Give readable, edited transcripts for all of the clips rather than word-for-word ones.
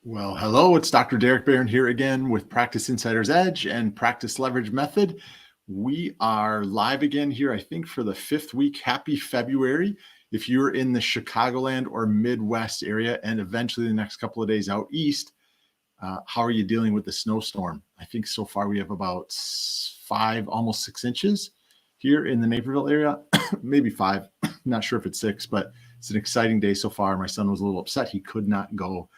Well, hello, it's Dr. Derek Barron here again with Practice Insider's Edge and Practice Leverage Method. We are live again here, I think, for the fifth week. Happy February. If you're in the Chicagoland or Midwest area and eventually the next couple of days out east, how are you dealing with the snowstorm? I think so far we have about 5, almost 6 inches here in the Naperville area, maybe 5. Not sure if it's 6, but it's an exciting day so far. My son was a little upset. He could not go.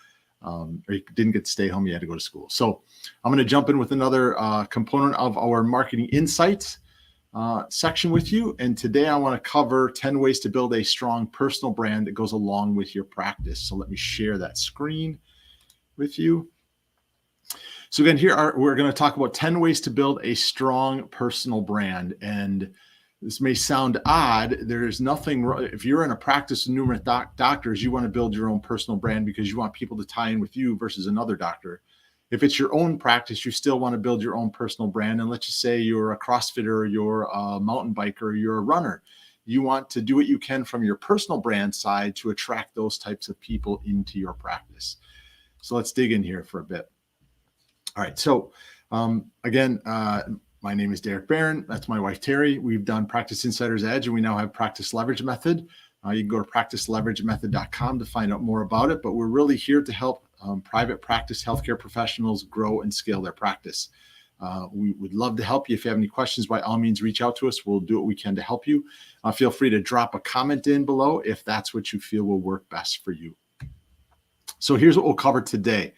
Or he didn't get to stay home. He had to go to school. So I'm going to jump in with another component of our marketing insights section with you. And today I want to cover 10 ways to build a strong personal brand that goes along with your practice. So let me share that screen with you. So again, we're going to talk about 10 ways to build a strong personal brand. And this may sound odd. There's nothing wrong. If you're in a practice of numerous doctors, you want to build your own personal brand because you want people to tie in with you versus another doctor. If it's your own practice, you still want to build your own personal brand. And let's just say you're a CrossFitter, or you're a mountain biker, or you're a runner. You want to do what you can from your personal brand side to attract those types of people into your practice. So let's dig in here for a bit. All right. So again, my name is Derek Barron. That's my wife, Terry. We've done Practice Insider's Edge, and we now have Practice Leverage Method. You can go to practiceleveragemethod.com to find out more about it, but we're really here to help private practice healthcare professionals grow and scale their practice. We would love to help you. If you have any questions, by all means, reach out to us. We'll do what we can to help you. Feel free to drop a comment in below if that's what you feel will work best for you. So here's what we'll cover today.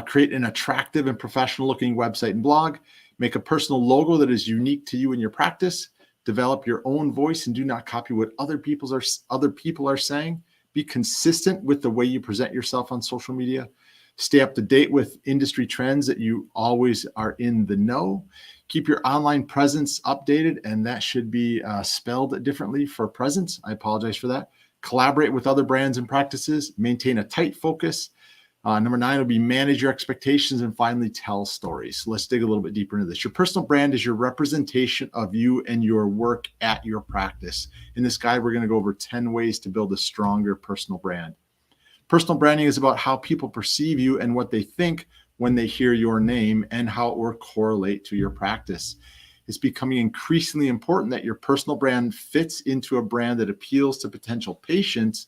Create an attractive and professional looking website and blog. Make a personal logo that is unique to you and your practice. Develop your own voice and do not copy what other people are saying. Be consistent with the way you present yourself on social media. Stay up to date with industry trends that you always are in the know. Keep your online presence updated, and that should be spelled differently for presence. I apologize for that. Collaborate with other brands and practices. Maintain a tight focus. Number 9 will be manage your expectations, and finally tell stories. So let's dig a little bit deeper into this. Your personal brand is your representation of you and your work at your practice. In this guide, we're going to go over 10 ways to build a stronger personal brand. Personal branding is about how people perceive you and what they think when they hear your name and how it will correlate to your practice. It's becoming increasingly important that your personal brand fits into a brand that appeals to potential patients,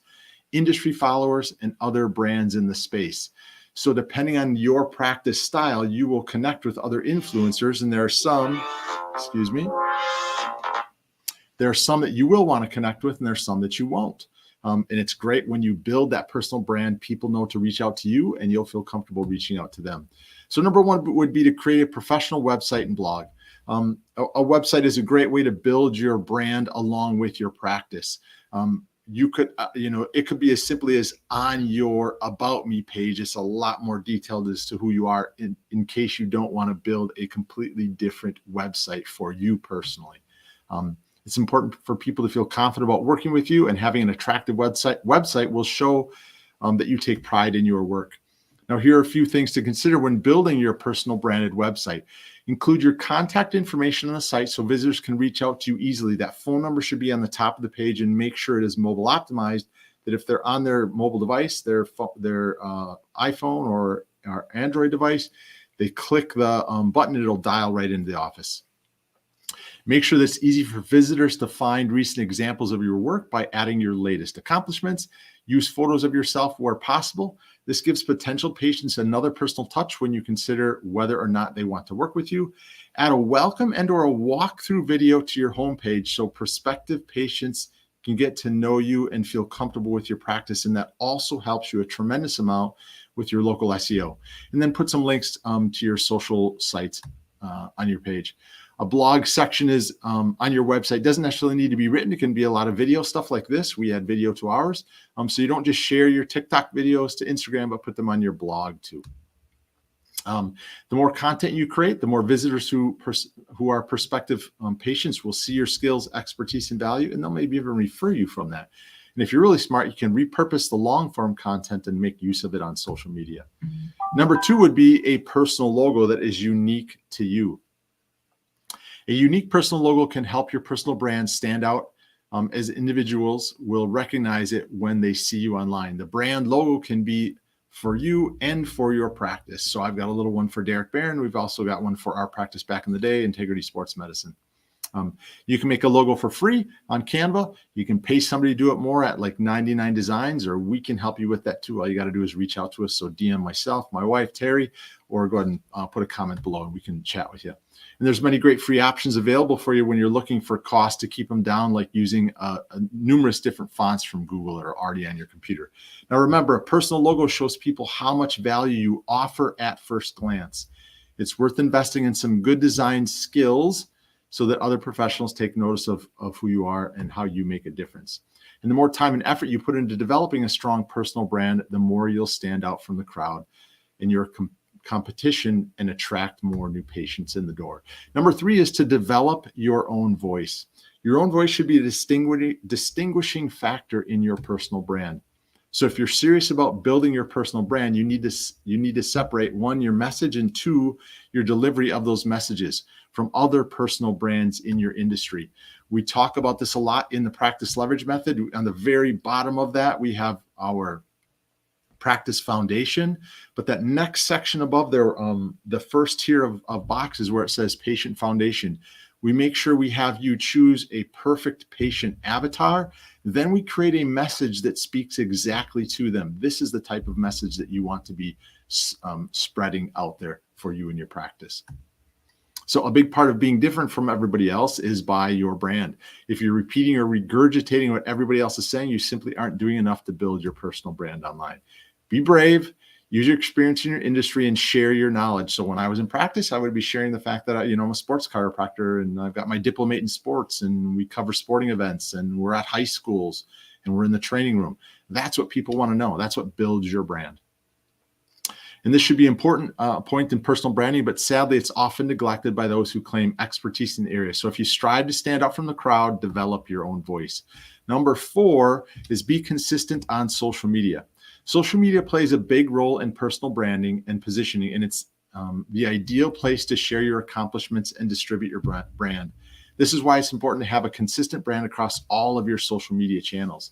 industry followers, and other brands in the space. So depending on your practice style, you will connect with other influencers, and there are some, there are some that you will want to connect with, and there are some that you won't. And it's great when you build that personal brand, people know to reach out to you, and you'll feel comfortable reaching out to them. So number 1 would be to create a professional website and blog. A website is a great way to build your brand along with your practice. You could, it could be as simply as on your About Me page. It's a lot more detailed as to who you are in case you don't want to build a completely different website for you personally. It's important for people to feel confident about working with you, and having an attractive website will show that you take pride in your work. Now, here are a few things to consider when building your personal branded website. Include your contact information on the site so visitors can reach out to you easily. That phone number should be on the top of the page, and make sure it is mobile optimized, that if they're on their mobile device, their iPhone or Android device, they click the button, it'll dial right into the office. Make sure that it's easy for visitors to find recent examples of your work by adding your latest accomplishments. Use photos of yourself where possible. This gives potential patients another personal touch when you consider whether or not they want to work with you. Add a welcome and/or a walkthrough video to your homepage so prospective patients can get to know you and feel comfortable with your practice. And that also helps you a tremendous amount with your local SEO. And then put some links to your social sites on your page. A blog section is on your website. It doesn't necessarily need to be written. It can be a lot of video stuff like this. We add video to ours. So you don't just share your TikTok videos to Instagram, but put them on your blog too. The more content you create, the more visitors who are prospective patients will see your skills, expertise, and value, and they'll maybe even refer you from that. And if you're really smart, you can repurpose the long form content and make use of it on social media. Number 2 would be a personal logo that is unique to you. A unique personal logo can help your personal brand stand out, as individuals will recognize it when they see you online. The brand logo can be for you and for your practice. So I've got a little one for Derek Barron. We've also got one for our practice back in the day, Integrity Sports Medicine. You can make a logo for free on Canva. You can pay somebody to do it more at like 99 Designs, or we can help you with that too. All you got to do is reach out to us. So DM myself, my wife, Terry, or go ahead and put a comment below and we can chat with you. And there's many great free options available for you when you're looking for cost to keep them down, like using numerous different fonts from Google that are already on your computer. Now, remember, a personal logo shows people how much value you offer at first glance. It's worth investing in some good design skills so that other professionals take notice of who you are and how you make a difference. And the more time and effort you put into developing a strong personal brand, the more you'll stand out from the crowd in your competition and attract more new patients in the door. Number 3 is to develop your own voice. Your own voice should be a distinguishing factor in your personal brand. So if you're serious about building your personal brand, you need to separate, 1, your message, and 2, your delivery of those messages from other personal brands in your industry. We talk about this a lot in the Practice Leverage Method. On the very bottom of that, we have our Practice Foundation, but that next section above there, the first tier of boxes where it says Patient Foundation, we make sure we have you choose a perfect patient avatar. Then we create a message that speaks exactly to them. This is the type of message that you want to be spreading out there for you in your practice. So a big part of being different from everybody else is by your brand. If you're repeating or regurgitating what everybody else is saying, you simply aren't doing enough to build your personal brand online. Be brave, use your experience in your industry, and share your knowledge. So when I was in practice, I would be sharing the fact that I'm a sports chiropractor and I've got my diplomate in sports and we cover sporting events and we're at high schools and we're in the training room. That's what people want to know. That's what builds your brand. And this should be an important point in personal branding, but sadly, it's often neglected by those who claim expertise in the area. So if you strive to stand out from the crowd, develop your own voice. Number 4 is be consistent on social media. Social media plays a big role in personal branding and positioning, and it's the ideal place to share your accomplishments and distribute your brand. This is why it's important to have a consistent brand across all of your social media channels.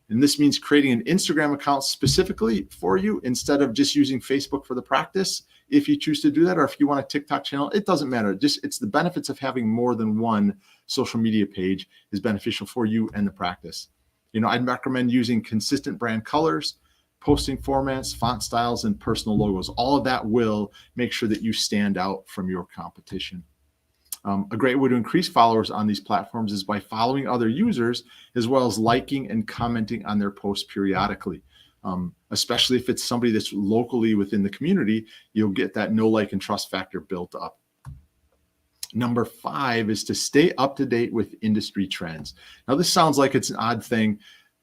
And this means creating an Instagram account specifically for you instead of just using Facebook for the practice. If you choose to do that, or if you want a TikTok channel, it doesn't matter. It's the benefits of having more than one social media page is beneficial for you and the practice. I'd recommend using consistent brand colors, posting formats, font styles, and personal logos. All of that will make sure that you stand out from your competition. A great way to increase followers on these platforms is by following other users, as well as liking and commenting on their posts periodically. Especially if it's somebody that's locally within the community, you'll get that know, like, and trust factor built up. Number 5 is to stay up to date with industry trends. Now, this sounds like it's an odd thing,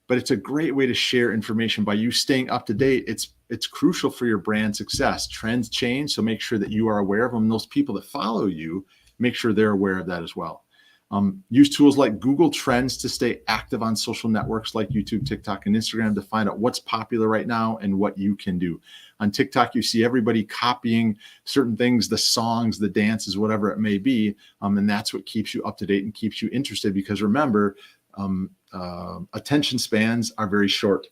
but it's a great way to share information. By you staying up to date, it's crucial for your brand success. Trends change, so make sure that you are aware of them. Those people that follow you, make sure they're aware of that as well. Use tools like Google Trends to stay active on social networks like YouTube, TikTok, and Instagram to find out what's popular right now and what you can do. On TikTok, you see everybody copying certain things, the songs, the dances, whatever it may be. And that's what keeps you up to date and keeps you interested, because remember, attention spans are very short.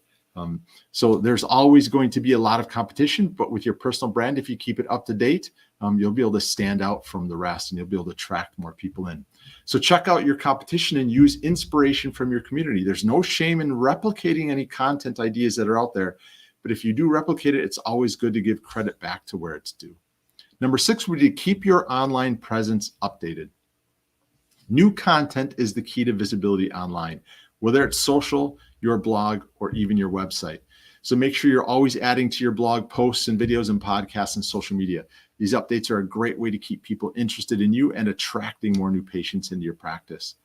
So there's always going to be a lot of competition, but with your personal brand, if you keep it up to date, you'll be able to stand out from the rest and you'll be able to attract more people in. So check out your competition and use inspiration from your community. There's no shame in replicating any content ideas that are out there, but if you do replicate it, it's always good to give credit back to where it's due. Number 6 would be to keep your online presence updated. New content is the key to visibility online, whether it's social, your blog, or even your website. So make sure you're always adding to your blog posts and videos and podcasts and social media. These updates are a great way to keep people interested in you and attracting more new patients into your practice.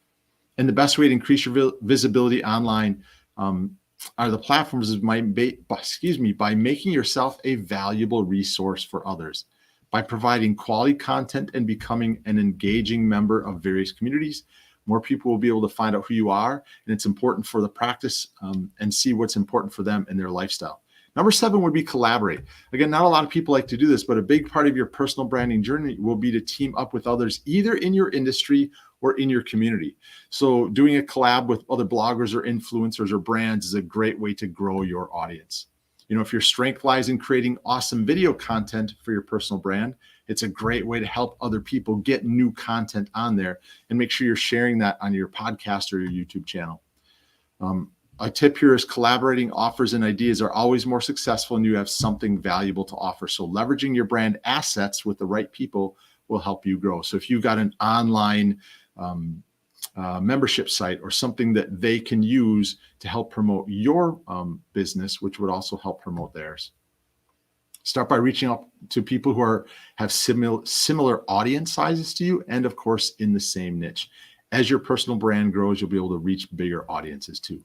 And the best way to increase your visibility online are the platforms by making yourself a valuable resource for others. By providing quality content and becoming an engaging member of various communities, more people will be able to find out who you are, and it's important for the practice and see what's important for them in their lifestyle. Number 7 would be collaborate. Again, not a lot of people like to do this, but a big part of your personal branding journey will be to team up with others, either in your industry or in your community. So doing a collab with other bloggers or influencers or brands is a great way to grow your audience. If your strength lies in creating awesome video content for your personal brand, it's a great way to help other people get new content on there, and make sure you're sharing that on your podcast or your YouTube channel. A tip here is collaborating offers and ideas are always more successful when you have something valuable to offer. So leveraging your brand assets with the right people will help you grow. So if you've got an online membership site or something that they can use to help promote your business, which would also help promote theirs. Start by reaching out to people who have similar audience sizes to you, and of course in the same niche. As your personal brand grows, you'll be able to reach bigger audiences too.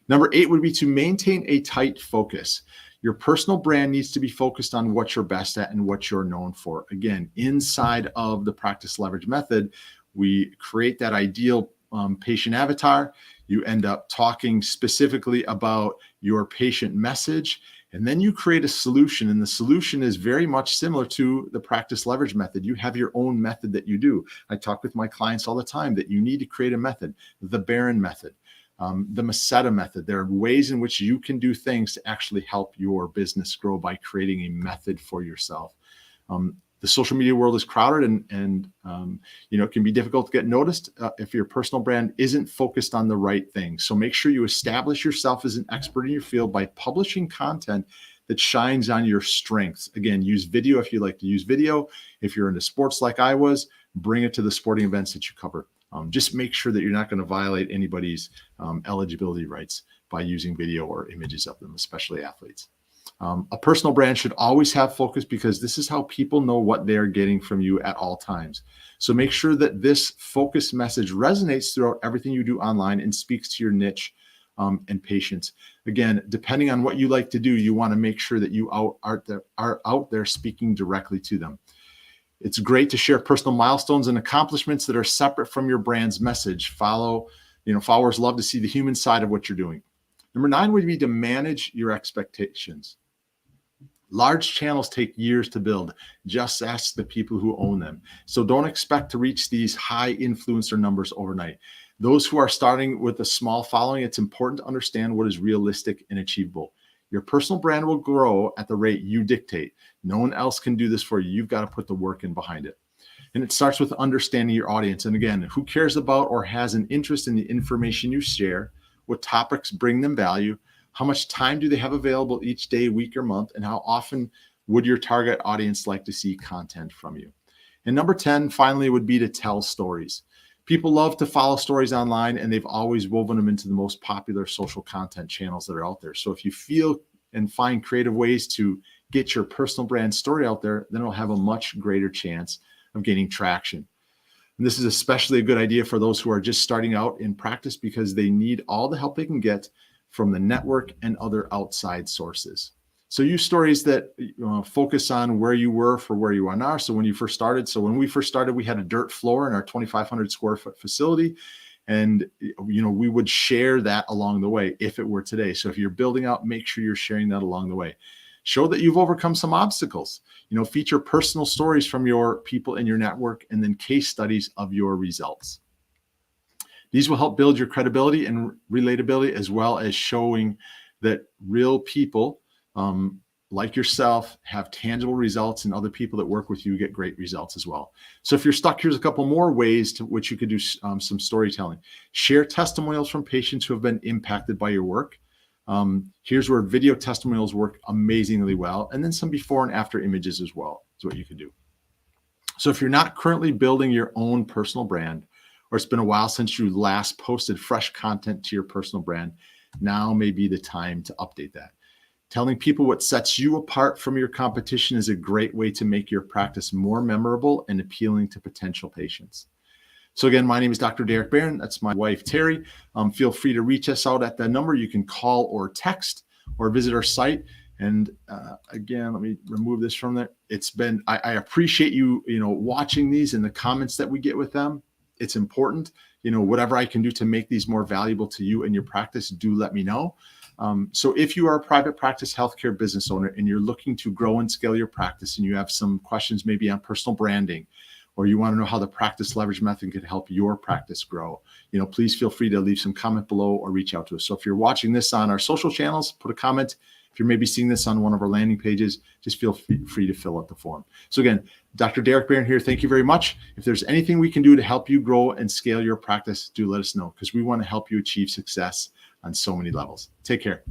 Number 8 would be to maintain a tight focus. Your personal brand needs to be focused on what you're best at and what you're known for. Again, inside of the Practice Leverage method, we create that ideal patient avatar. You end up talking specifically about your patient message, and then you create a solution. And the solution is very much similar to the Practice Leverage method. You have your own method that you do. I talk with my clients all the time that you need to create a method, the Barron method. The Maseta method. There are ways in which you can do things to actually help your business grow by creating a method for yourself. The social media world is crowded, and it can be difficult to get noticed if your personal brand isn't focused on the right things. So make sure you establish yourself as an expert in your field by publishing content that shines on your strengths. Again, use video if you like to use video. If you're into sports like I was, bring it to the sporting events that you cover. Just make sure that you're not going to violate anybody's eligibility rights by using video or images of them, especially athletes. A personal brand should always have focus, because this is how people know what they're getting from you at all times. So make sure that this focus message resonates throughout everything you do online and speaks to your niche and patients. Again, depending on what you like to do, you want to make sure that you are out there speaking directly to them. It's great to share personal milestones and accomplishments that are separate from your brand's message. Followers love to see the human side of what you're doing. Number 9 would be to manage your expectations. Large channels take years to build. Just ask the people who own them. So don't expect to reach these high influencer numbers overnight. Those who are starting with a small following, it's important to understand what is realistic and achievable. Your personal brand will grow at the rate you dictate. No one else can do this for you. You've got to put the work in behind it. And it starts with understanding your audience. And again, who cares about or has an interest in the information you share? What topics bring them value? How much time do they have available each day, week, or month? And how often would your target audience like to see content from you? And number 10, finally, would be to tell stories. People love to follow stories online, and they've always woven them into the most popular social content channels that are out there. So if you feel and find creative ways to get your personal brand story out there, then it'll have a much greater chance of gaining traction. And this is especially a good idea for those who are just starting out in practice, because they need all the help they can get from the network and other outside sources. So use stories that focus on where you were for where you are now. So when we first started, we had a dirt floor in our 2,500 square foot facility. And, we would share that along the way if it were today. So if you're building out, make sure you're sharing that along the way. Show that you've overcome some obstacles. Feature personal stories from your people in your network, and then case studies of your results. These will help build your credibility and relatability, as well as showing that real people like yourself have tangible results, and other people that work with you get great results as well. So if you're stuck, here's a couple more ways to which you could do some storytelling. Share testimonials from patients who have been impacted by your work. Here's where video testimonials work amazingly well. And then some before and after images as well is what you could do. So if you're not currently building your own personal brand, or it's been a while since you last posted fresh content to your personal brand, now may be the time to update that. Telling people what sets you apart from your competition is a great way to make your practice more memorable and appealing to potential patients. So again, my name is Dr. Derek Barron. That's my wife, Terry. Feel free to reach us out at the number. You can call or text or visit our site. And again, let me remove this from there. I appreciate you, watching these and the comments that we get with them. It's important, whatever I can do to make these more valuable to you and your practice, do let me know. So if you are a private practice healthcare business owner and you're looking to grow and scale your practice, and you have some questions maybe on personal branding, or you want to know how the Practice Leverage method could help your practice grow, please feel free to leave some comment below or reach out to us. So if you're watching this on our social channels, put a comment If you're maybe seeing this on one of our landing pages, just feel free to fill out the form. So again, Dr. Derek Barron here. Thank you very much. If there's anything we can do to help you grow and scale your practice, do let us know, because we want to help you achieve success on so many levels. Take care.